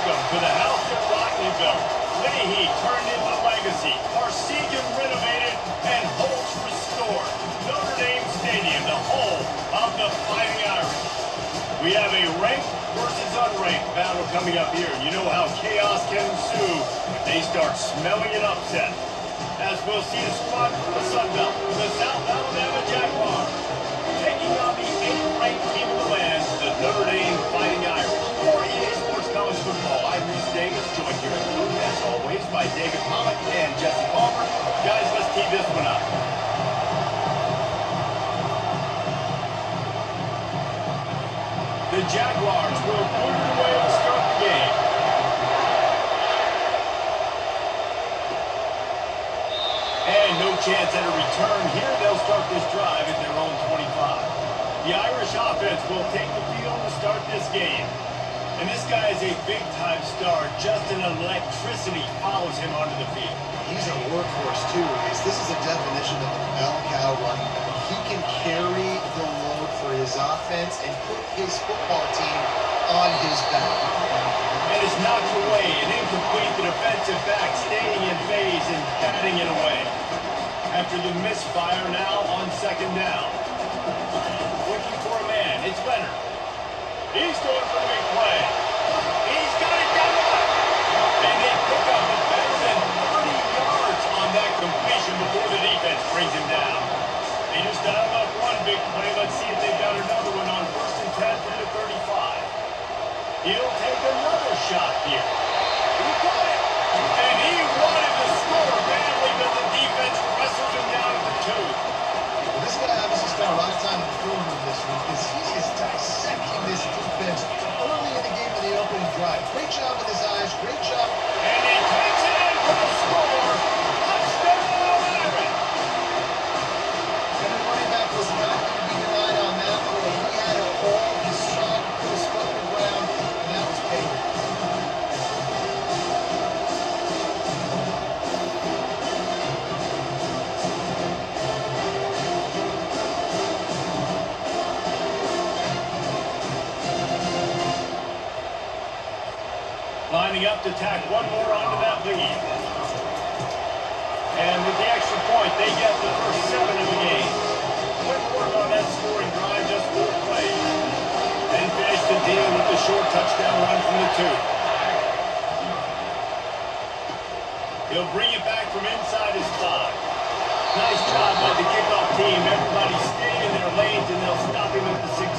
Welcome to the house that Rockney built. Leahy turned into legacy. Parsegan renovated and Holtz restored. Notre Dame Stadium, the home of the Fighting Irish. We have a ranked versus unranked battle coming up here. You know how chaos can ensue. They start smelling an upset. As we'll see a squad from the Sun Belt, the South Alabama Jaguars, taking on the 8th-ranked team of the land, the Notre Dame Fighting Irish. For EA Sports College Football, I'm Reese Davis, joined here in the booth, as always, by David Pollock and Jesse Palmer. Guys, let's tee this one up. The Jaguars will put it away to start the game. And no chance at a return here. They'll start this drive at their own 25. The Irish offense will take the field to start this game. And this guy is a big-time star. Just an electricity follows him onto the field. He's a workhorse, too. This is a definition of a bell cow running back. He can carry the load for his offense and put his football team on his back. And it's knocked away and incomplete. The defensive back staying in phase and batting it away. After the misfire now on second down. Looking for a man. It's Leonard. He's going for a big play. He's got it down the left. And they pick up better than 30 yards on that completion before the defense brings him down. They just dialed up one big play. Let's see if they've got another one on 1st and 10 from the 35. He'll take another shot here. He got it. And he wanted to score badly, but the defense wrestles him down at the 2. Well, this guy obviously spent a lot of time in the film room this week because he is dissecting this defense early in the game in the opening drive. Great job with his eyes. Great job. And he takes it in for the score. Touchdown, Irish. And the running back was not going to be denied on that play. He had a hole. He saw it, put his foot in the ground, and that was payment. Lining up to tack one more onto that lead. And with the extra point, they get the first 7 of the game. Quick work on that scoring drive, just 4 plays. And finish the deal with the short touchdown run from the 2. He'll bring it back from inside his 5. Nice job by the kickoff team. Everybody stayed in their lanes, and they'll stop him at the 16.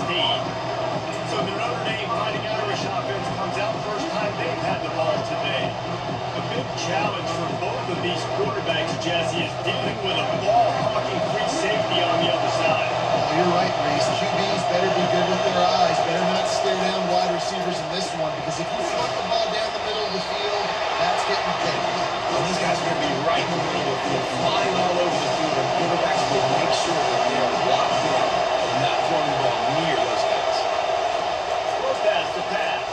So the Notre Dame Fighting Irish offense comes out first time they've had the ball today. A big challenge for both of these quarterbacks, Jesse, is dealing with a ball-hawking free safety on the other side. Well, you're right, Reese. QBs better be good with their eyes. Better not stare down wide receivers in this one, because if you flip the ball down the middle of the field, that's getting picked. Well, these guys are going to be right in the middle of the field, flying all over the field, and quarterbacks will make sure that they are locked in and not throwing the ball near those guys. Pass to pass.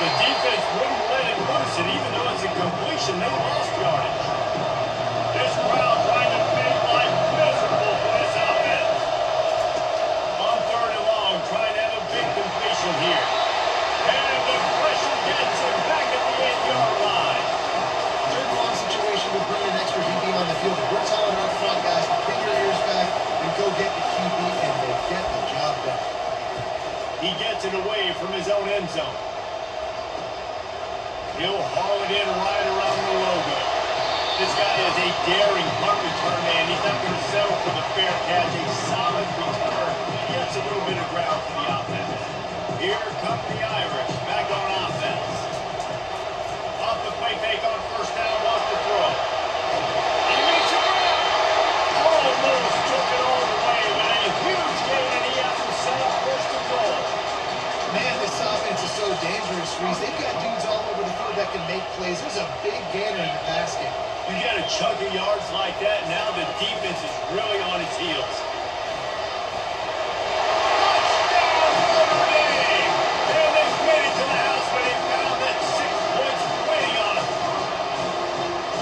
The defense wouldn't let him loose it, even though it's a completion. They lost yardage. This crowd trying to make life miserable for this offense. On 3rd and long, trying to have a big completion here. And the pressure gets him back at the 8-yard line. 3rd and long situation would bring an extra DB on the field. We're telling our front guys to pin your ears back and go get the QB, and they get the job done. He gets it away from his own end zone. He'll haul it in right around the logo. This guy is a daring punt return man. He's not going to settle for the fair catch. A solid return. He gets a little bit of ground for the offense. Here come the Irish back on offense. Off the play fake on 1st down, wants to throw. He makes it around. Almost took it all the way, but a huge gain, and he has himself 1st and goal. Man, this offense is so dangerous, Reese. They've got dudes all over the field that can make plays. There's a big gainer in the pass game. You get a chunk of yards like that, now the defense is really on its heels. Touchdown, Notre Dame! And they've made it to the house, but they found that 6 points waiting on them.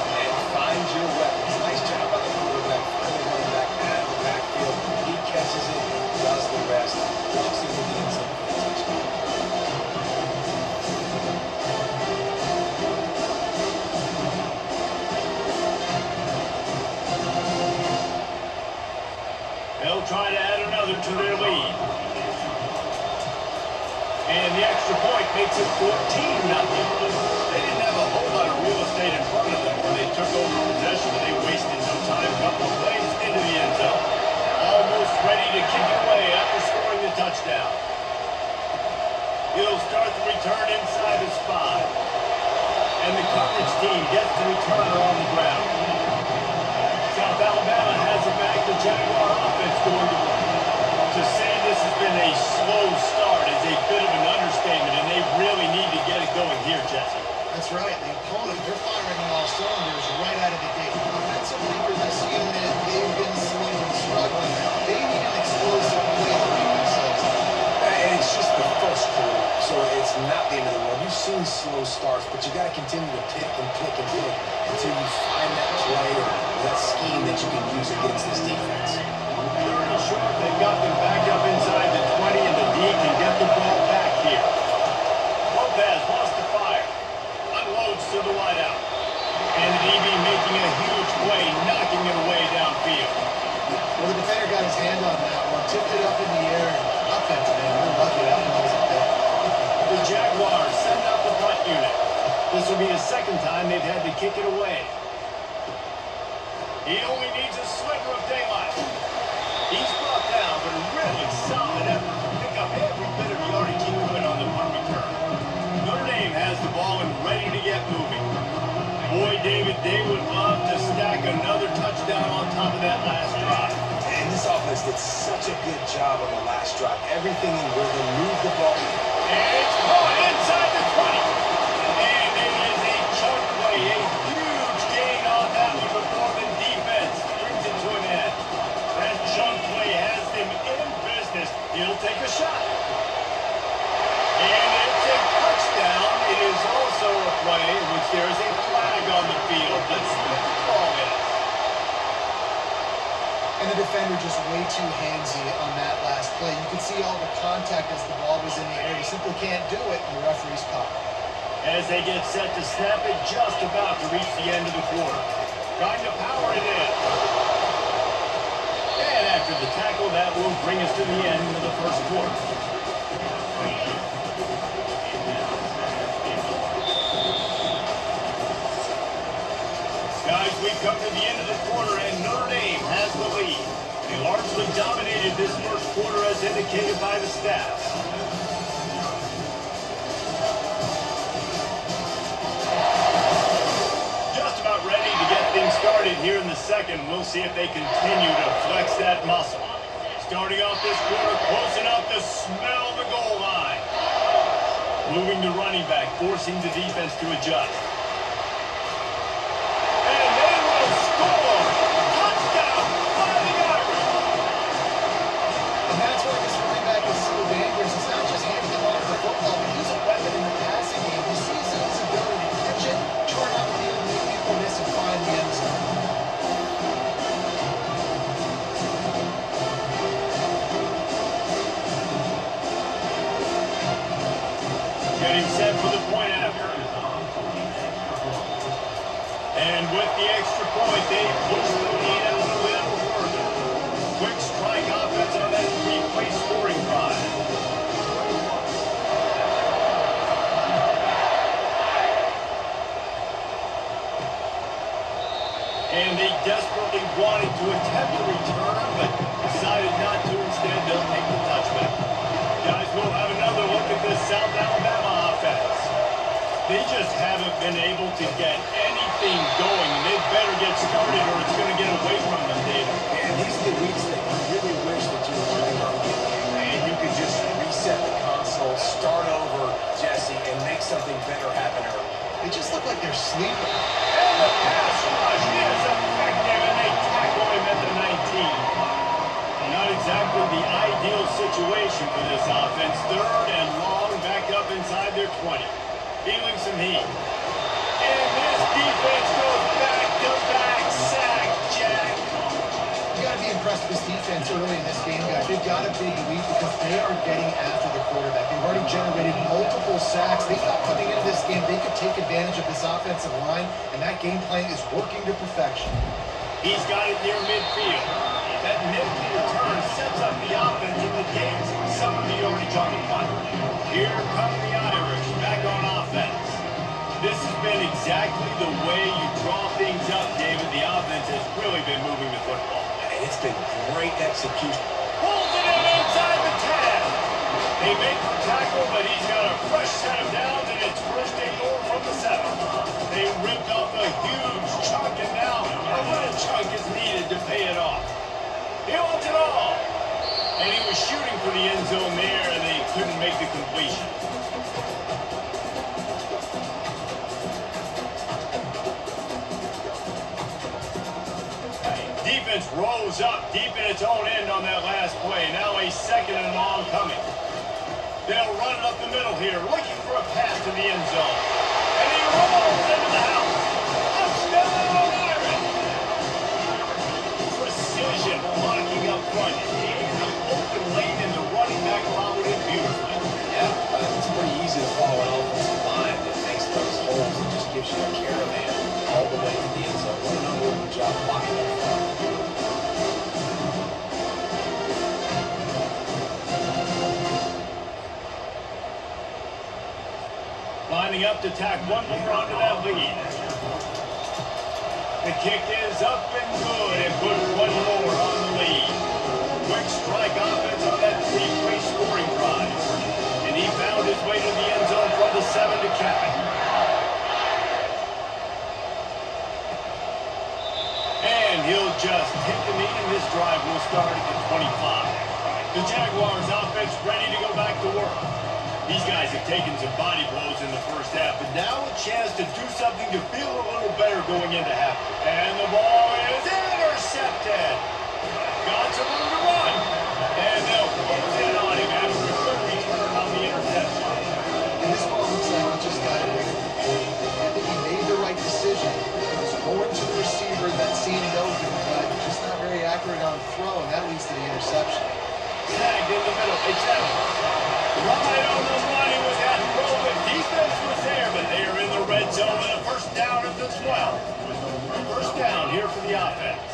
And find your weapons. Nice job by the quarterback, finally running back out of the backfield. He catches it and does the rest. Walks into the end zone. to their lead. And the extra point makes it 14-0. They didn't have a whole lot of real estate in front of them when they took over possession, and they wasted no time. A couple of plays into the end zone. Almost ready to kick it away after scoring the touchdown. He'll start the return inside his 5. And the coverage team gets the returner on the ground. South Alabama has it back. The Jaguar offense going to work. To say this has been a slow start is a bit of an understatement, and they really need to get it going here, Jesse. That's right. The opponent, they're firing on all cylinders right out of the gate. Offensively for this unit, they've been slow and struggling. They need an explosive play to make themselves up. And it's just the first quarter, so it's not the end of the world. You've seen slow starts, but you got to continue to pick and pick and pick until you find that play or that scheme that you can use against this defense. Third and short, they've got them back up inside the 20, and the D can get the ball back here. Lopez lost the fire. Unloads to the wideout. And the DB making a huge play, knocking it away downfield. Well, the defender got his hand on that one, tipped it up in the air. Offensive man, we're lucky that one wasn't there. The Jaguars send out the punt unit. This will be the second time they've had to kick it away. He only needs a sliver of daylight. He's brought down, but a really solid effort to pick up every bit of yardage he could on the punt return. Notre Dame has the ball and ready to get moving. Boy, David, they would love to stack another touchdown on top of that last drive. And this offense did such a good job on the last drive. Everything in rhythm, moved the ball. And it's caught inside the 20. And it is a chunk play, a huge gain on that one before the defense brings it to an end. That chunk play has them in business. He'll take a shot. And it's a touchdown. It is also a play in which there is a flag on the field. Let's see what the call is. And the defender just way too handsy on that last play. You could see all the contact as the ball was in the air. He simply can't do it, and the referee's caught. As they get set to snap it, just about to reach the end of the quarter. Trying to power it in. And after the tackle, that will bring us to the end of the first quarter. Guys, we've come to the end of the quarter, and Notre Dame has the lead. They largely dominated this first quarter as indicated by the stats. Just about ready to get things started here in the second. We'll see if they continue to flex that muscle. Starting off this quarter, close enough to smell the goal line. Moving to running back, forcing the defense to adjust. Getting set for the point after. And with the extra point, they push the lead out a little further. Quick strike offense on that three-play scoring drive. And they desperately wanted to attempt a return, but decided not to. Instead, they'll take the touchback. Guys, we'll have another look at this South Alabama offense. They just haven't been able to get anything going, and they better get started or it's going to get away from them, David. And these are the weeks that you really wish that you were playing on the game, and you could just reset the console, start over, Jesse, and make something better happen early. They just look like they're sleeping. And the pass rush is effective, and they tackle him at the 19. Not exactly the ideal situation for this offense. Third and long, back up inside their 20. Feeling some heat. And this defense goes back-to-back sack, Jack. You got to be impressed with this defense early in this game, guys. They've got a big lead because they are getting after the quarterback. They've already generated multiple sacks. They thought coming into this game they could take advantage of this offensive line, and that game plan is working to perfection. He's got it near midfield. That nifty return sets up the offense in the game's some of the yardage on the punt. Here come the Irish back on offense. This has been exactly the way you draw things up, David. The offense has really been moving the football. And it's been great execution. Pulls it in inside the 10. They make the tackle, but he's got a fresh set of downs, and it's first and goal from the 7. They ripped off a huge chunk, and now a little chunk is needed to pay it off. He wants it all. And he was shooting for the end zone there, and they couldn't make the completion. Defense rose up deep in its own end on that last play. Now a second and long coming. They'll run it up the middle here, looking for a pass to the end zone. And he rolls into the house. Touchdown, Irish! Precision blocking up front. And the open lane, and the running back followed it beautifully. Yeah, it's pretty easy to follow an offensive line that makes those holes and just gives you a caravan all the way to the end zone. What an unbelievable job blocking up front. Lining up to tack one more onto that lead. The kick is up and good, and put one more on the lead. Quick strike offense on that three-play scoring drive. And he found his way to the end zone from the 7 to cap it. And he'll just hit the knee, and this drive will start at the 25. The Jaguars offense ready to go back to work. These guys have taken some body blows in the first half, but now a chance to do something to feel a little better going into half. And the ball is intercepted. Got some room to run. And they'll close in on him after a good return on the interception. And this ball looks like he just got it. I think he made the right decision. He was going to the receiver that seemed open, but just not very accurate on throw, and that leads to the interception. Snagged in the middle. It's Evans. Right on the money with that throw. The defense was there, but they are in the red zone and a first down at the 12. First down here for the offense.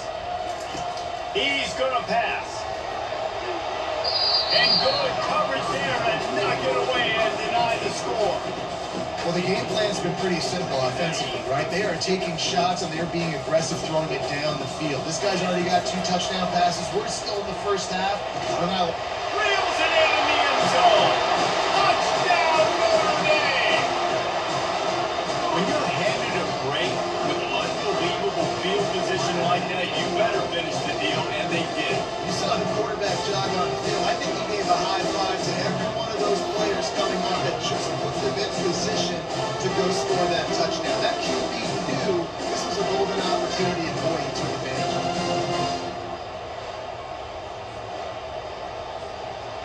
He's going to pass. And good coverage there and knock it away and deny the score. Well, the game plan's been pretty simple offensively, right? They are taking shots and they're being aggressive, throwing it down the field. This guy's already got 2 touchdown passes. We're still in the first half. We're now Reels it in the end zone. Touchdown, Notre Dame. When you're handed a break with unbelievable field position like that, you better finish the deal, and they did. You saw the quarterback jog on the field. I think he gave a high five to every one of those players coming on that just put them in position to go score that touchdown. That QB knew this was a golden opportunity, and boy, he took advantage of it.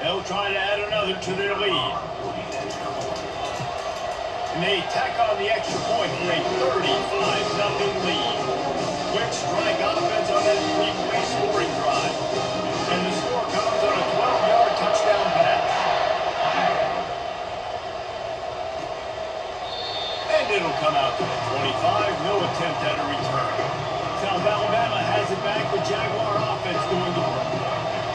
They'll try to add another to their lead. And they tack on the extra point for a 35-0 lead. Quick strike offense on that three-play scoring drive. And the score comes on a 12-yard touchdown pass. And it'll come out to the 25. No attempt at a return. South Alabama has it back. The Jaguar offense doing the work.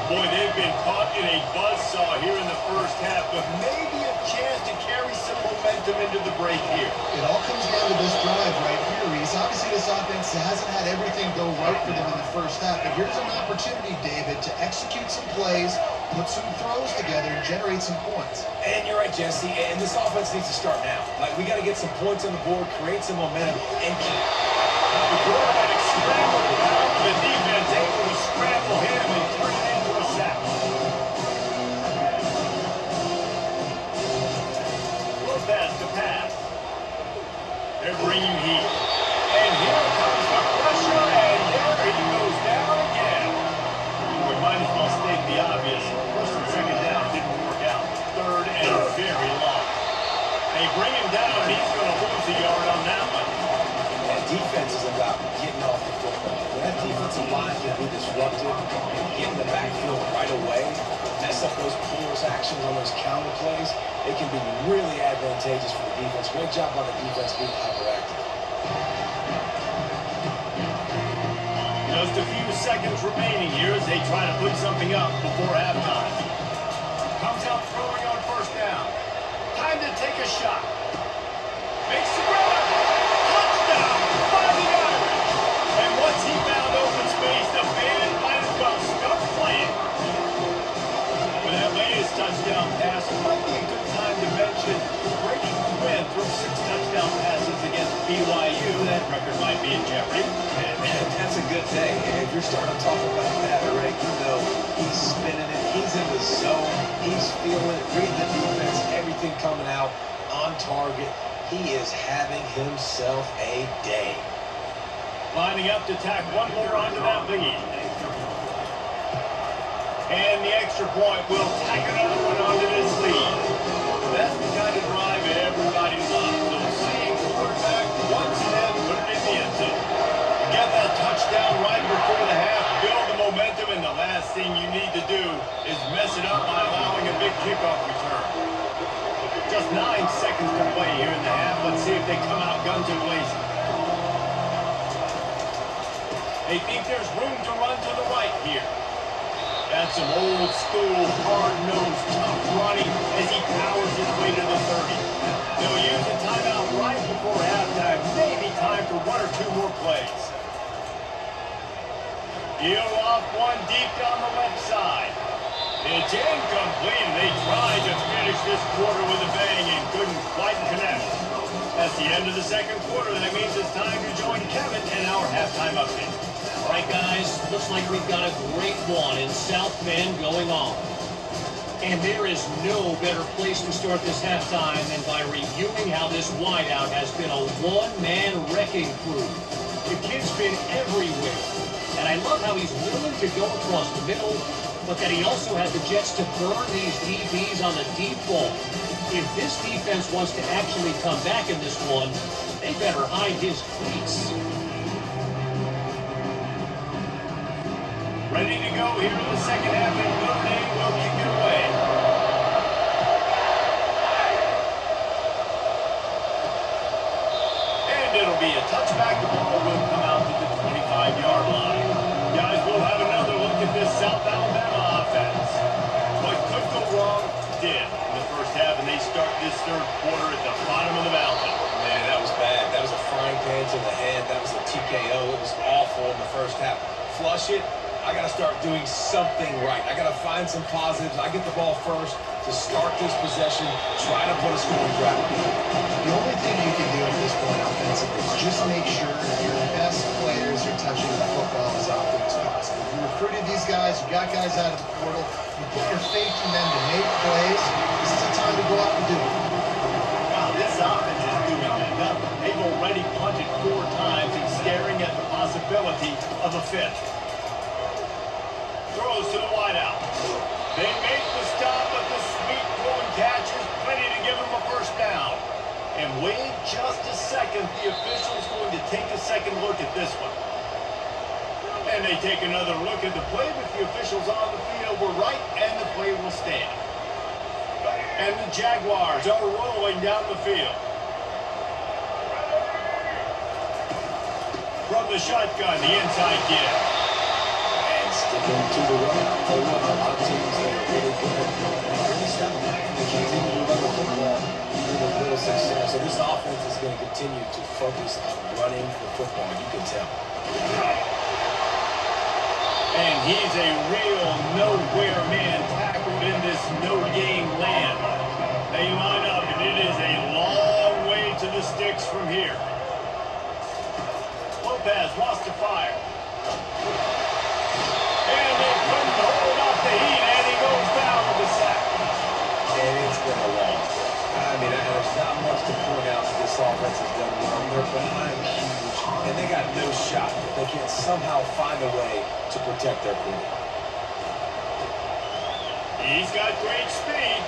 Boy, they've been caught in a buzzsaw here in the first half, but maybe a chance to carry some momentum into the break here. It all comes down to this drive right here, Reese. Obviously, this offense hasn't had everything go right for them in the first half, but here's an opportunity, David, to execute some plays, put some throws together, and generate some points. And you're right, Jesse, and this offense needs to start now. Like, we got to get some points on the board, create some momentum, and keep. The quarterback scrambled around, the defense able to scramble him and turn it into a sack. Lopez to pass. They're bringing heat. And here comes the pressure, and there he goes down again. We might as well state the obvious. First and second down didn't work out. Third and very long. They bring him down, and he's going to lose a yard on that one. And defense is about getting off the football. When that defensive line can be disruptive and get in the backfield right away, mess up those puller's actions on those counter plays, it can be really advantageous for the defense. Great job on the defense being hyperactive. Just a few seconds remaining here as they try to put something up before halftime. Comes out throwing on first down. Time to take a shot. Makes the grab. Touchdown by the Irish. And once he found open space, the band might as well start playing. But that latest touchdown pass might be a good time to mention Brady Quinn threw 6 touchdown passes against BYU. That record might be in jeopardy. Man, that's a good day. And if you're starting to talk about that, Rick, you know he's spinning it. He's in the zone. He's feeling it, reading the defense, everything coming out on target. He is having himself a day. Lining up to tack one more onto that lead. And the extra point will tack another one onto this lead. That's the kind of drive everybody loves. So seeing quarterback one step, put it in the end zone. Get that touchdown right before the half, build the momentum, and the last thing you need to do is mess it up by allowing a big kickoff return. Just 9 seconds to play here in the half. Let's see if they come out guns a-blazing. They think there's room to run to the right here. That's some old school, hard-nosed, tough running as he powers his way to the 30. They'll use a timeout right before halftime. Maybe time for 1 or 2 more plays. He'll off one deep down the left side. It's incomplete. They tried to finish this quarter with a bang and couldn't quite connect. That's the end of the second quarter. That means it's time to join Kevin in our halftime update. All right, guys, looks like we've got a great one in South Bend going on. And there is no better place to start this halftime than by reviewing how this wideout has been a one-man wrecking crew. The kid's been everywhere. And I love how he's willing to go across the middle, but that he also has the jets to burn these DBs on the deep ball. If this defense wants to actually come back in this one, they better hide his cleats. Ready to go here in the second half, and Notre Dame will kick it away. And it'll be a touchback. The ball will come out to the 25-yard line. Guys, we'll have another look at this South Alabama offense. What could go wrong did in the first half, and they start this third quarter at the bottom of the mountain. Man, that was bad. That was a frying pan to the head. That was a TKO. It was awful in the first half. Flush it. I got to start doing something right. I got to find some positives. I get the ball first to start this possession, try to put a scoring drive. The only thing you can do at this point offensively is just make sure that your best players are touching the football as often as possible. You recruited these guys, you got guys out of the portal, you put your faith in them to make plays. This is the time to go out and do it. Wow, this offense is doing nothing. They've already punted 4 times and staring at the possibility of a fifth. Throws to the wideout. They make the stop, but the sweet throwing catch is plenty to give them a first down. And wait just a second. The official's going to take a second look at this one. And they take another look at the play, but the officials on the field were right, and the play will stand. And the Jaguars are rolling down the field. From the shotgun, the inside give. Sticking to the run. A lot of teams that are really good. Really stout. They continue to run the football even with little success. So this offense is going to continue to focus on running the football. You can tell. And he's a real nowhere man tackled in this no-game land. They line up, and it is a long way to the sticks from here. Lopez lost to fire. And they couldn't hold off the heat, and he goes down with the sack. And it's been a long day. I mean, there's not much to point out that this offense has done well. They're behind huge, and they got no shot if they can't somehow find a way to protect their quarterback. He's got great speed.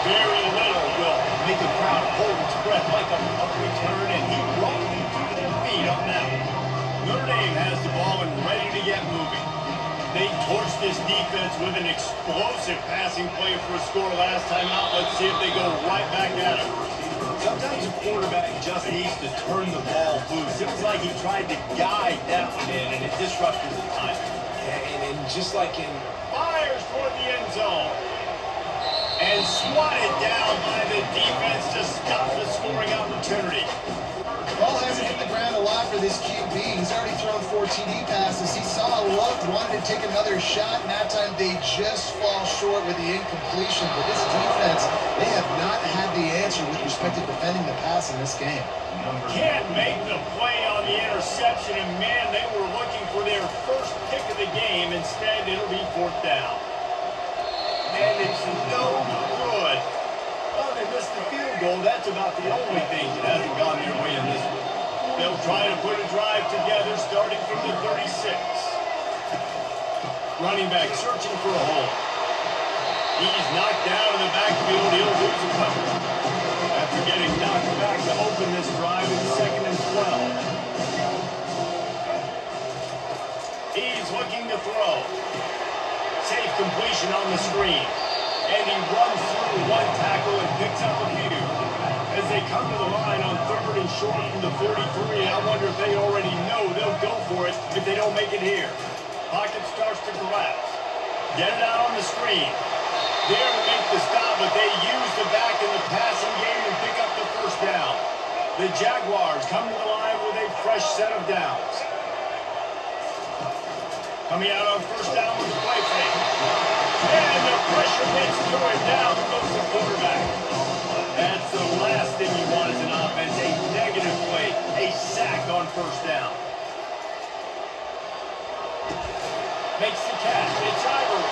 Very little will make a crowd hold its breath like a puck return, and he brought them to their feet on that one. Notre Dame has the ball and ready to get moving. They torched this defense with an explosive passing play for a score last time out. Let's see if they go right back at it. Sometimes a quarterback just needs to turn the ball loose. It was like he tried to guide that one in, and it disrupted the timing. Yeah, and just like in Fires toward the end zone. And swatted down by the defense to stop the scoring opportunity. Ball hasn't hit the ground a lot for this QB. He's already thrown 4 TD passes. He saw a look, wanted to take another shot, and that time they just fall short with the incompletion. But this defense, they have not had the answer with respect to defending the pass in this game. Can't make the play on the interception, and man, they were looking for their first pick of the game. Instead, it'll be 4th down. And it's no good. Well, they missed the field goal. That's about the only thing that hasn't gone their way in this one. They'll try to put a drive together starting from the 36. Running back searching for a hole. He's knocked down in the backfield. He'll lose a couple. After getting knocked back to open this drive, it's 2nd and 12. He's looking to throw. Safe completion on the screen. And he runs through one tackle and picks up a few. As they come to the line on 3rd and short from the 43, I wonder if they already know they'll go for it if they don't make it here. Pocket starts to collapse. Get it out on the screen. There to make the stop, but they use the back in the passing game and pick up the 1st down. The Jaguars come to the line with a fresh set of downs. Coming out on 1st down with the play fake. And the pressure gets to him. Down goes the quarterback. That's the last thing you want as an offense, a negative play, a sack on 1st down. Makes the catch. It's Ivory.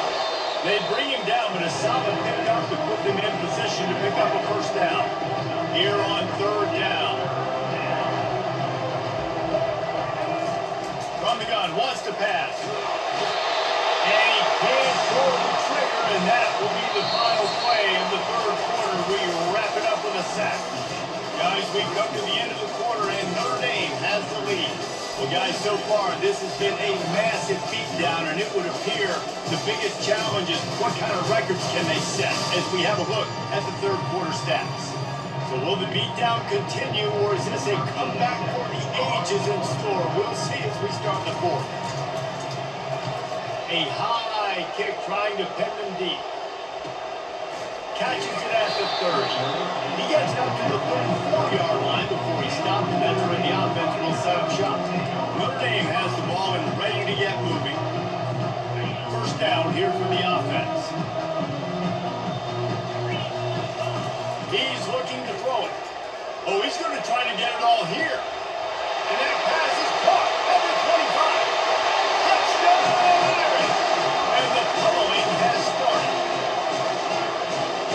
They bring him down, but a solid pickup to put them in position to pick up a 1st down. Here on 3rd down. From the gun, wants to pass. And he can't pull the trigger, and that will be the final play of the 3rd quarter. We wrap it up with a sack. Guys, we've come to the end of the quarter, and Notre Dame has the lead. Well, guys, so far, this has been a massive beatdown, and it would appear the biggest challenge is what kind of records can they set as we have a look at the 3rd quarter stats. So will the beatdown continue, or is this a comeback for the ages in store? We'll see as we start the 4th. A high kick trying to pin them deep. Catches it at the 30. He gets up to the 34-yard line before he stopped, and that's where the offense will set up shop. Notre Dame has the ball and ready to get moving. 1st down here for the offense. He's looking to throw it. Oh, he's going to try to get it all here. And that pass is caught at the 25. Touchdown! And the pummeling has started.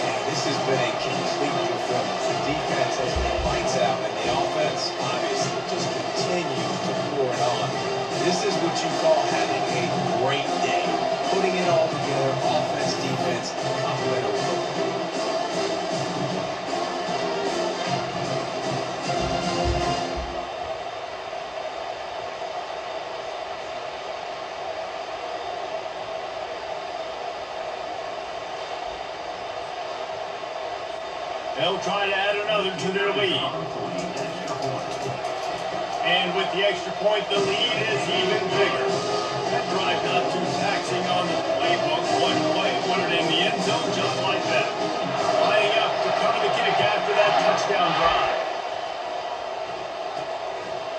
yeah, this has been a complete performance. The defense has been lights out, and the offense obviously just continues to pour it on. This is what you call having a great day. Putting it all together, offense, defense, complementary football. They'll try to add another to their lead. And with the extra point, the lead is even bigger. That drive not too taxing on the playbook. One play, put it in the end zone just like that. Lining up to cover the kick after that touchdown drive.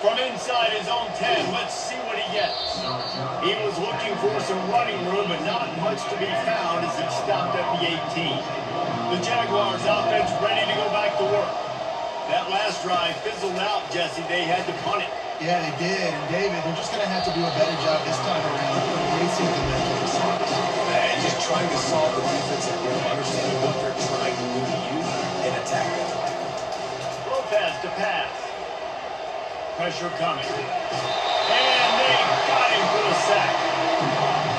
From inside his own 10, let's see what he gets. He was looking for some running room, but not much to be found as he stopped at the 18. The Jaguars offense ready to go back to work. That last drive fizzled out, Jesse. They had to punt it. Yeah, they did. And David, they're just going to have to do a better job this time around erasing the mental mistakes. And just trying to solve the defensive game, understanding what they're trying to do to you and attack them. Lopez to pass. Pressure coming. And they got him for the sack.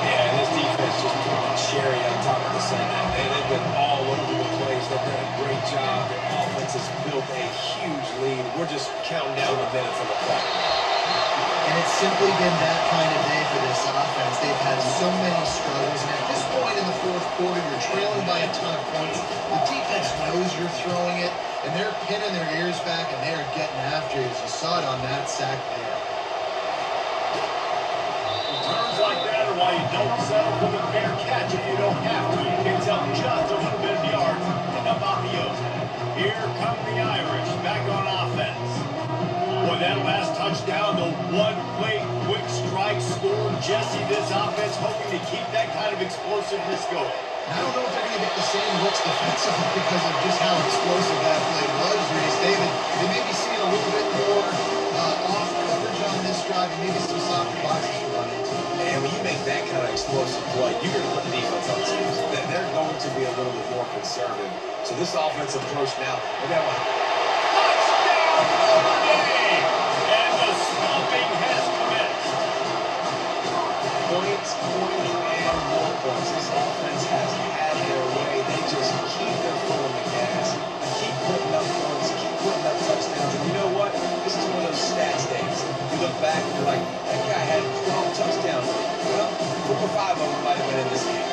Yeah, and this defense just put the cherry on top of the Sunday. They've been all over the place. They've done a great job. Their offense has built a huge lead. We're just counting down the minutes on the clock. And it's simply been that kind of day for this offense. They've had so many struggles. And at this point in the 4th quarter, you're trailing by a ton of points. The defense knows you're throwing it. and they're pinning their ears back, and they are getting after you, as you saw it on that sack there. Returns like that are why you don't settle for the fair catch if you don't have to. Picks up just a little bit of yards and up off the oak. Here come the Irish back on offense. Boy, that last touchdown, the one-play quick strike scored. Jesse, this offense hoping to keep that kind of explosiveness going. I don't know if they're going to get the same looks defensively because of just how explosive that play was, Reese. David, they may be seeing a little bit more off coverage on this drive and maybe some softer boxes to run into. And when you make that kind of explosive play, you're going to put the defense on skis. They're going to be a little bit more conservative. So this offensive approach now, look at one. Touchdown, Notre Dame! And the stomping has commenced. Points, and more points. This offense has had their way. They just keep their foot on the gas, keep putting up points, keep putting up touchdowns. And you know what? This is one of those stats days. You look back and you're like, that guy had 12 touchdowns. Well, 4 or 5 of them might have been in this game.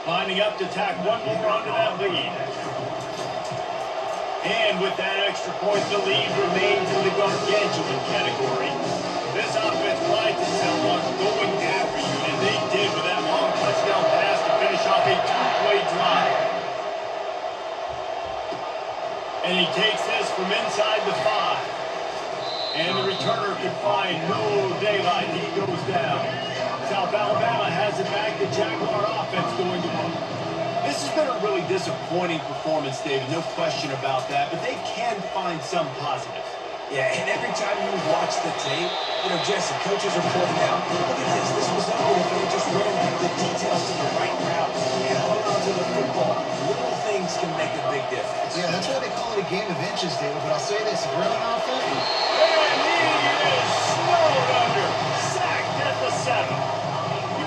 Lining up to tack one more onto that lead. And with that extra point, the lead remains in the gargantuan category. This offense prides itself on going after you, and they did with that long touchdown pass to finish off a two-play drive. And he takes this from inside the 5. And the returner can find no daylight. He goes down. South Alabama has it back. The Jaguar offense going to work. This has been a really disappointing performance, David. No question about that. But they can find some positives. Yeah, and every time you watch the tape, you know, Jesse, coaches are pointing out, look at this. This was not good if they just ran the details to the right route and hung on to the football. Little things can make a big difference. Yeah, that's why they call it a game of inches, David. But I'll say this, if you're on offense, And he is snowed under. Sacked at the 7.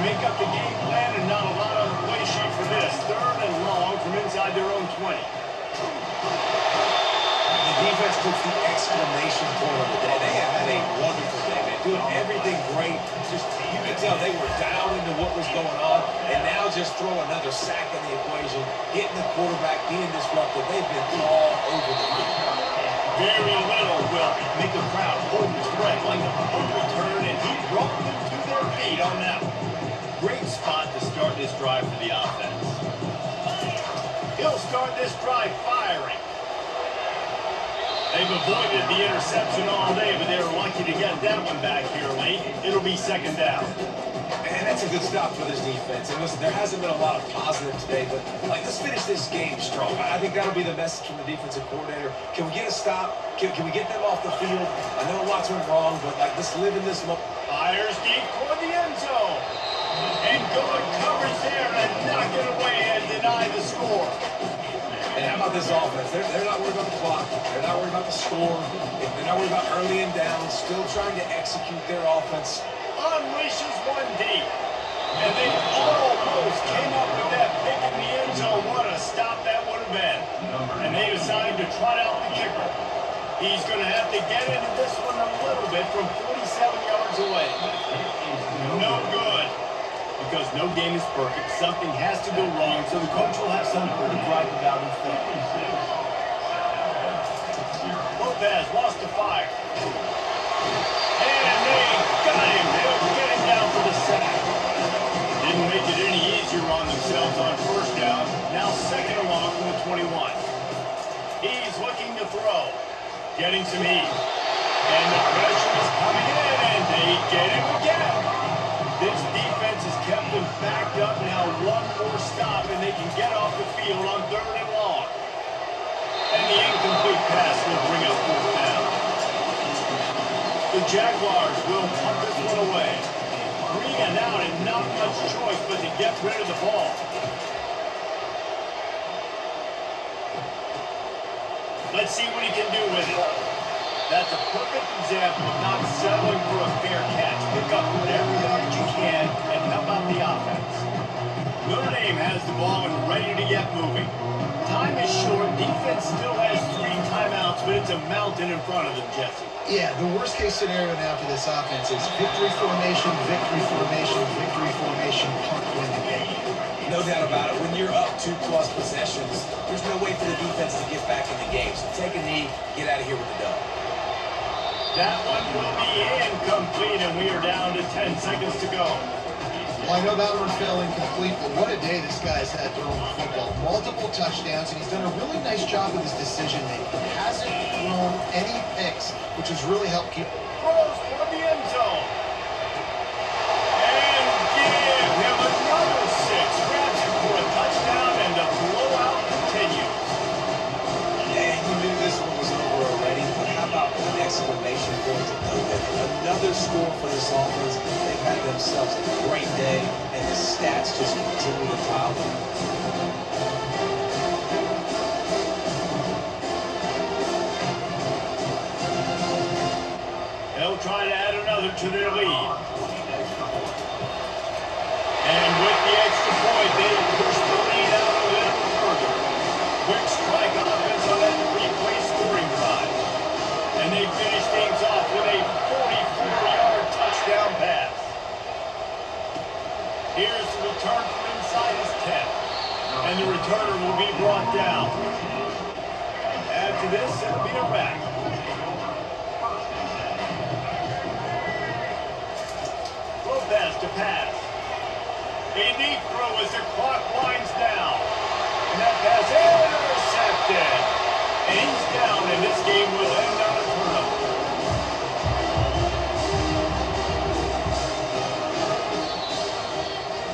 Make up the game plan and not a lot on the play sheet for this. 3rd and long from inside their own 20. The defense puts the exclamation point on the day. They have had a wonderful day, man. Doing everything great. Just, you can tell they were dialed into what was going on. And now just throw another sack in the equation. Hitting the quarterback, being disruptive. They've been all over the field. Very little will make the crowd hold his breath like a punt return, and he brought them to their feet on that one. Great spot to start this drive for the offense. He'll start this drive firing. They've avoided the interception all day, but they were lucky to get that one back here late. It'll be 2nd down. And that's a good stop for this defense. And listen, there hasn't been a lot of positive today, but like, let's finish this game strong. I think that'll be the message from the defensive coordinator. Can we get a stop? Can we get them off the field? I know lots went wrong, but like, let's live in this moment. Fires deep toward the end zone. And good coverage there and knock it away and deny the score. And how about this offense? They're not worried about the clock. They're not worried about the score. They're not worried about early and down. Still trying to execute their offense. Unleashes one deep. And they almost came up with that pick in the end zone. What a stop that would have been. And they decided to trot out the kicker. He's going to have to get into this one a little bit from 47 yards away. No good. Because no game is perfect. Something has to go wrong, so the coach will have something to gripe about instead. Lopez lost the fire. And they got him. They'll get him down for the sack. Didn't make it any easier on themselves on 1st down. Now 2nd and long from the 21. He's looking to throw. Getting some heat. And the pressure is coming in, and they get him again. This defense has kept them backed up. Now one more stop, and they can get off the field on 3rd and long. And the incomplete pass will bring up 4th down. The Jaguars will punt this one away. 3 and out, and not much choice but to get rid of the ball. Let's see what he can do with it. That's a perfect example of not settling for a fair catch. Pick up whatever yardage you can and help out the offense. Notre Dame has the ball and ready to get moving. Time is short. Defense still has 3 timeouts, but it's a mountain in front of them, Jesse. Yeah, the worst case scenario now for this offense is victory formation, punt, win the game. No doubt about it. When you're up 2+ possessions, there's no way for the defense to get back in the game. So take a knee, get out of here with the dub. That one will be incomplete, and we are down to 10 seconds to go. Well, I know that one fell incomplete, but what a day this guy's had throwing the football. Multiple touchdowns, and he's done a really nice job with his decision-making. He hasn't thrown any picks, which has really helped keep... Throws for the end zone. And give him another 6. Grabs him for a touchdown, and the blowout continues. And you knew this one was over already, but how about an exclamation point to know that another score for this offense? They've had themselves a great day, and the stats just continue to pile up. They'll try to add another to their lead. And with the extra point, they push the lead out a little further. Quick strike offense on that 3-play scoring drive. And they finish things off with a 44-yard touchdown pass. Here's the return from inside his 10. And the returner will be brought down. After this, it'll be a wrap. Pass to pass. A deep throw as the clock winds down. And that pass intercepted. And he's down, and this game will end on a turnover.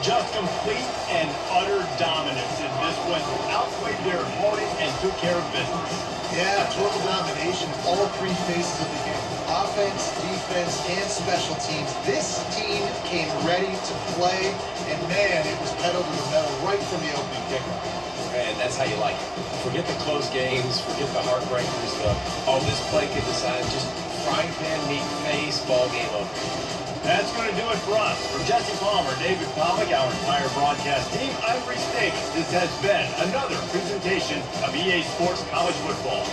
Just complete and utter dominance in this one. Outplayed their opponent and took care of business. Yeah, total domination, all three phases of the game. Offense, defense, and special teams. This team came ready to play, and man, it was pedal to the metal right from the opening kickoff. And that's how you like it. Forget the close games, forget the heartbreakers, this play can decide, just frying pan, meat, face, ball game over. That's going to do it for us. For Jesse Palmer, David Pollack, our entire broadcast team, I'm Reese Davis. This has been another presentation of EA Sports College Football.